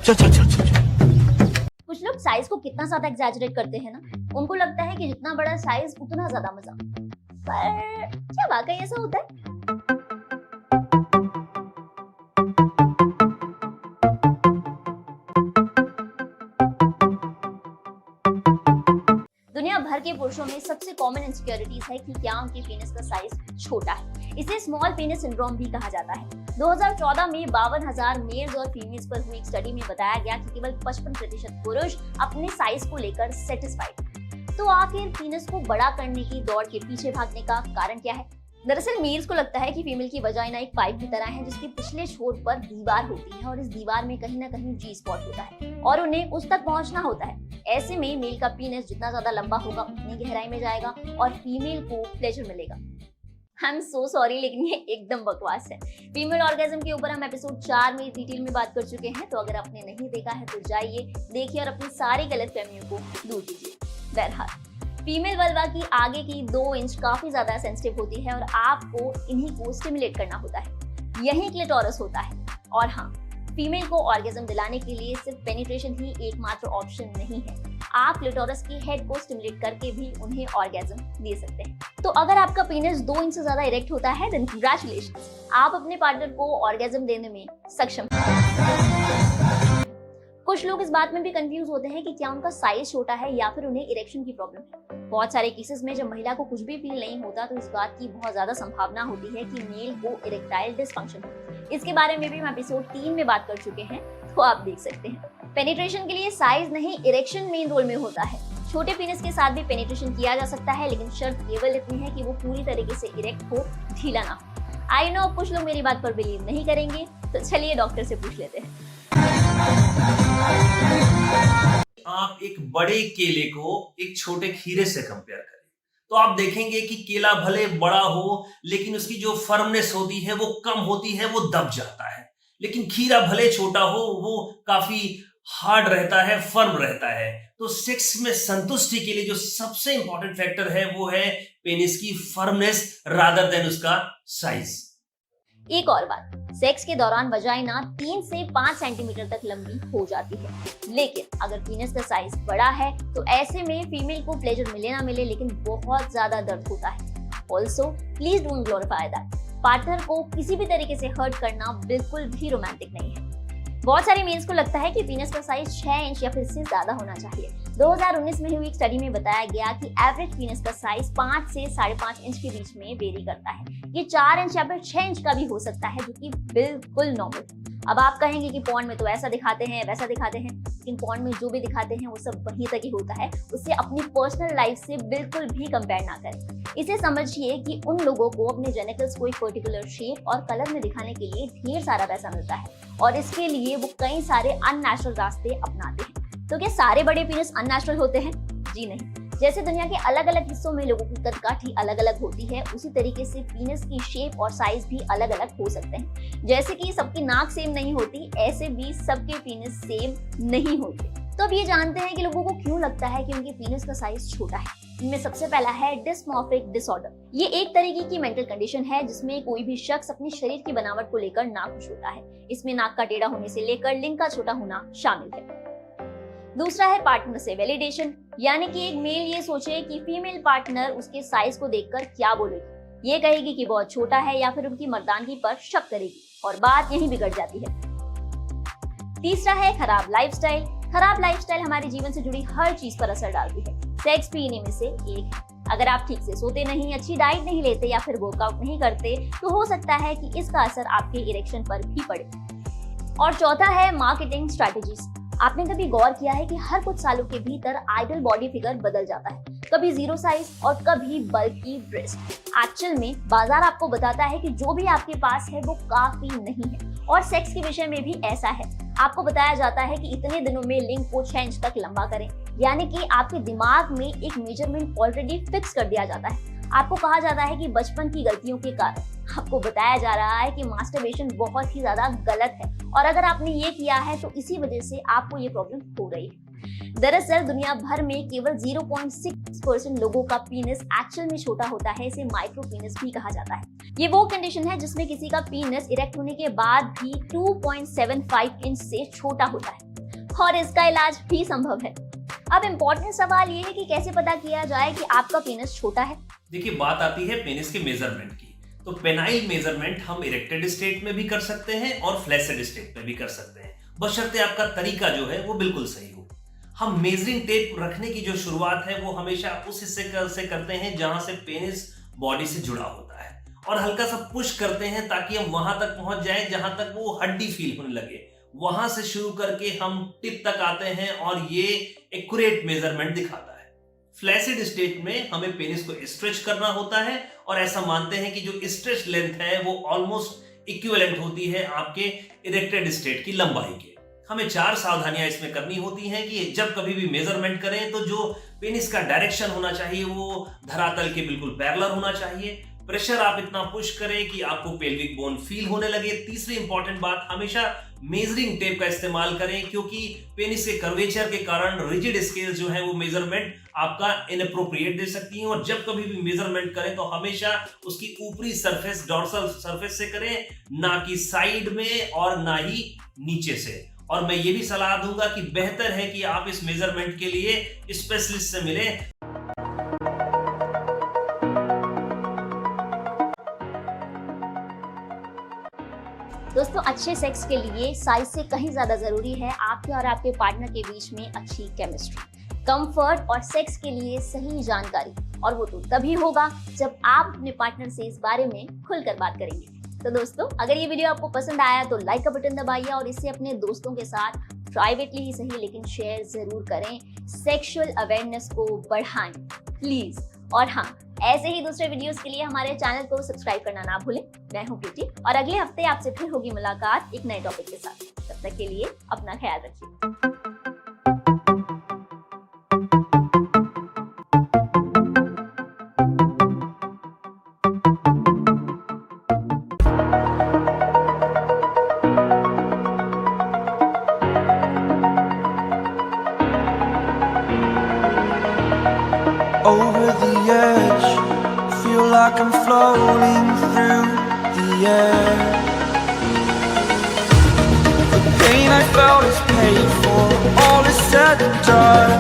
चल चल चल चल चल। कुछ लोग साइज को कितना ज्यादा एग्जैजरेट करते हैं ना, उनको लगता है कि जितना बड़ा साइज उतना ज्यादा मजा। पर क्या वाकई ऐसा होता है? दुनिया भर के पुरुषों में सबसे कॉमन इनसिक्योरिटीज है कि क्या उनके पेनिस का साइज छोटा है। इसे स्मॉल पेनिस सिंड्रोम भी कहा जाता है। 2014 में 52,000 मेल्स और फीमेल्स पर हुई एक स्टडी में बताया गया कि केवल 55% पुरुष अपने साइज को लेकर सेटिस्फाइड। तो आखिर पेनिस को बड़ा करने की दौड़ के पीछे भागने का कारण क्या है? दरअसल मेल्स को लगता है कि फीमेल की वजाइना एक पाइप की तरह है जिसके पिछले छोर पर दीवार होती है और इस दीवार में कहीं ना कहीं जी स्पॉट होता है और उन्हें उस तक पहुंचना होता है। ऐसे में मेल का पीनिस जितना ज्यादा लंबा होगा उतनी गहराई में जाएगा और फीमेल को प्लेजर मिलेगा। आई एम सो सॉरी, लेकिन ये एकदम बकवास है। फीमेल ऑर्गेज्म के ऊपर हम एपिसोड 4 में डिटेल में बात कर चुके हैं, तो अगर आपने नहीं देखा है तो जाइए देखिए और अपनी सारी गलतफहमियों को दूर कीजिए। बहरहाल फीमेल वल्वा की आगे की 2 इंच काफी ज्यादा सेंसिटिव होती है और आपको इन्हीं को स्टिमुलेट करना होता है। यही क्लिटोरस होता है। और हाँ, फीमेल को ऑर्गेज्म दिलाने के लिए सिर्फ पेनिट्रेशन ही एकमात्र ऑप्शन नहीं है। आप क्लिटोरस की हेड को स्टिमुलेट करके भी उन्हें ऑर्गेज्म दे सकते हैं। तो अगर आपका पेनिस 2 इंच से ज्यादा इरेक्ट होता है देन कांग्रेचुलेशंस, आप अपने पार्टनर को ऑर्गेज्म देने में सक्षम हैं। कुछ लोग इस बात में भी कंफ्यूज होते हैं कि क्या उनका साइज छोटा है या फिर उन्हें इरेक्शन की प्रॉब्लम है। बहुत सारे केसेस में जब महिला को कुछ भी फील नहीं होता तो इस बात की बहुत ज्यादा संभावना होती है कि मेल को इरेक्टाइल डिसफंक्शन हो। इसके बारे में भी हम एपिसोड 3 में बात कर चुके हैं, तो आप देख सकते हैं। पेनिट्रेशन के लिए साइज नहीं इरेक्शन मेन रोल में होता है। छोटे पेनिस के साथ भी पेनिट्रेशन किया जा सकता है, लेकिन शर्त केवल इतनी है कि वो पूरी तरीके से इरेक्ट हो, ढीला ना हो। आई नो कुछ लोग मेरी बात पर बिलीव नहीं करेंगे, तो चलिए डॉक्टर से पूछ लेते हैं। आप एक बड़े केले को एक छोटे खीरे से कंपेयर करें तो आप देखेंगे कि केला भले बड़ा हो लेकिन उसकी जो फर्मनेस होती है वो कम होती है, वो दब जाता है। लेकिन खीरा भले छोटा हो वो काफी हार्ड रहता है, फर्म रहता है। तो सेक्स में संतुष्टि के लिए जो सबसे इंपॉर्टेंट फैक्टर है वो है पेनिस की फर्मनेस रादर देन उसका साइज। एक और बात, सेक्स के दौरान वजाइना 3 से 5 सेंटीमीटर तक लंबी हो जाती है, लेकिन अगर पीनस का साइज बड़ा है तो ऐसे में फीमेल को प्लेजर मिले ना मिले लेकिन बहुत ज्यादा दर्द होता है। Also please don't glorify that. Partner को किसी भी तरीके से हर्ट करना बिल्कुल भी रोमांटिक नहीं है। बहुत सारे मेल्स को लगता है कि पीनस का साइज 6 इंच या फिर इससे ज्यादा होना चाहिए। 2019 में हुई एक स्टडी में बताया गया कि एवरेज पीनस का साइज 5 से 5.5 इंच के बीच में वेरी करता है। ये 4 इंच या फिर 6 इंच का भी हो सकता है, जो कि बिल्कुल नॉर्मल। अब आप कहेंगे कि पॉर्न में तो ऐसा दिखाते हैं वैसा दिखाते हैं, लेकिन पॉर्न में जो भी दिखाते हैं वो सब वहीं तक ही होता है। उससे अपनी पर्सनल लाइफ से बिल्कुल भी कंपेयर ना करें। इसे समझिए कि उन लोगों को अपने जेनिटल्स को एक पर्टिकुलर शेप और कलर में दिखाने के लिए ढेर सारा पैसा मिलता है और इसके लिए वो कई सारे अननेचुरल रास्ते अपनाते हैं। तो क्या सारे बड़े पीनस अननेचुरल होते हैं? जी नहीं। जैसे दुनिया के अलग अलग हिस्सों में लोगों की कदकाठी अलग अलग होती है, उसी तरीके से पीनस की शेप और साइज भी अलग अलग हो सकते हैं। जैसे कि सबकी नाक सेम नहीं होती, ऐसे भी सबके पीनस सेम नहीं होते। तो अब ये जानते हैं कि लोगों को क्यों लगता है कि उनके पीनस का साइज छोटा है। इनमें सबसे पहला है डिस्मॉर्फिक डिसऑर्डर। ये एक तरीके की मेंटल कंडीशन है जिसमें कोई भी शख्स अपनी शरीर की बनावट को लेकर नाखुश होता है। इसमें नाक का टेढ़ा होने से लेकर लिंग का छोटा होना शामिल है। दूसरा है पार्टनर से वैलिडेशन, यानी कि एक मेल ये सोचे कि फीमेल पार्टनर उसके साइज को देखकर क्या बोलेगी। ये कहेगी कि बहुत छोटा है या फिर उनकी मर्दानगी पर शक करेगी और बात यहीं बिगड़ जाती है। तीसरा है खराब लाइफस्टाइल। खराब लाइफस्टाइल हमारे जीवन से जुड़ी हर चीज पर असर डालती है। सेक्स भी इन्हीं में से एक है। अगर आप ठीक से सोते नहीं, अच्छी डाइट नहीं लेते या फिर वर्कआउट नहीं करते तो हो सकता है कि इसका असर आपके इरेक्शन पर भी पड़े। और चौथा है मार्केटिंग स्ट्रेटेजीज। आपने कभी गौर किया है कि हर कुछ सालों के भीतर आइडल बॉडी फिगर बदल जाता है, कभी 0 साइज और कभी बल्की ब्रेस्ट। एक्चुअल में बाजार आपको बताता है कि जो भी आपके पास है वो काफी नहीं है। और सेक्स के विषय में भी ऐसा है। आपको बताया जाता है कि इतने दिनों में लिंग को 6 इंच तक लंबा करें, यानी कि आपके दिमाग में एक मेजरमेंट ऑलरेडी फिक्स कर दिया जाता है। आपको कहा जाता है कि बचपन की गलतियों के कारण आपको बताया जा रहा है कि मास्टरबेशन बहुत ही ज्यादा गलत है और अगर आपने ये किया है तो इसी वजह से आपको ये प्रॉब्लम हो रही है। दरअसल दुनिया भर में केवल 0.6% लोगों का पीनिस एक्चुअल में छोटा होता है। इसे माइक्रो पीनिस भी कहा जाता है। ये वो कंडीशन है जिसमें किसी का पीनिस इरेक्ट होने के बाद भी 2.75 इंच से छोटा होता है। और इसका इलाज भी संभव है। अब इम्पोर्टेंट सवाल ये है कि कैसे पता किया जाए कि आपका पेनिस छोटा है। देखिए, बात आती है पेनिस के मेजरमेंट की। तो पेनाइल मेजरमेंट हम इरेक्टेड स्टेट में भी कर सकते हैं और फ्लैसिड स्टेट में भी कर सकते हैं, बशर्ते आपका तरीका जो है वो बिल्कुल सही हो। हम मेजरिंग टेप रखने की जो शुरुआत है वो हमेशा उस हिस्से से करते हैं जहां से पेनिस बॉडी से जुड़ा होता है, और हल्का सा पुश करते हैं ताकि हम वहां तक पहुंच जाएं जहां तक वो हड्डी फील होने लगे। वहां से शुरू करके हम टिप तक आते हैं और ये एक्यूरेट मेजरमेंट दिखाता है। फ्लैसिड स्टेट में हमें पेनिस को स्ट्रेच करना होता है, और ऐसा मानते हैं कि जो स्ट्रेच लेंथ है वो ऑलमोस्ट इक्विवेलेंट होती है आपके इरेक्टेड स्टेट की लंबाई के। हमें 4 सावधानियां इसमें करनी होती हैं कि जब कभी भी मेजरमेंट करें तो जो पेनिस का डायरेक्शन होना चाहिए वो धरातल के बिल्कुल पैरेलल होना चाहिए। प्रेशर आप इतना पुश करें कि आपको पेल्विक बोन फील होने लगे। तीसरी इंपॉर्टेंट बात, हमेशा मेजरिंग टेप का इस्तेमाल करें, क्योंकि पेनिस के कर्वेचर के कारण रिजिड स्केल जो है वो मेजरमेंट आपका इनअप्रोप्रिएट दे सकती है। और जब कभी भी मेजरमेंट करें तो हमेशा उसकी ऊपरी सरफेस, डॉर्सल सरफेस से करें, ना कि साइड में और ना ही नीचे से। और मैं ये भी सलाह दूंगा कि बेहतर है कि आप इस मेजरमेंट के लिए स्पेशलिस्ट से मिलें। दोस्तों, अच्छे सेक्स के लिए साइज से कहीं ज्यादा जरूरी है आपके और आपके पार्टनर के बीच में अच्छी केमिस्ट्री, कंफर्ट और सेक्स के लिए सही जानकारी। और वो तो तभी होगा जब आप अपने पार्टनर से इस बारे में खुलकर बात करेंगे। तो दोस्तों, अगर ये वीडियो आपको पसंद आया तो लाइक का बटन दबाइए और इसे अपने दोस्तों के साथ प्राइवेटली ही सही लेकिन शेयर जरूर करें। सेक्सुअल अवेयरनेस को बढ़ाएं प्लीज। और हाँ, ऐसे ही दूसरे वीडियोस के लिए हमारे चैनल को सब्सक्राइब करना ना भूलें। मैं हूं प्रीति और अगले हफ्ते आपसे फिर होगी मुलाकात एक नए टॉपिक के साथ। तब तक के लिए अपना ख्याल रखिए। Over the edge, feel like I'm floating through the air. The pain I felt is paid for, all is said and done.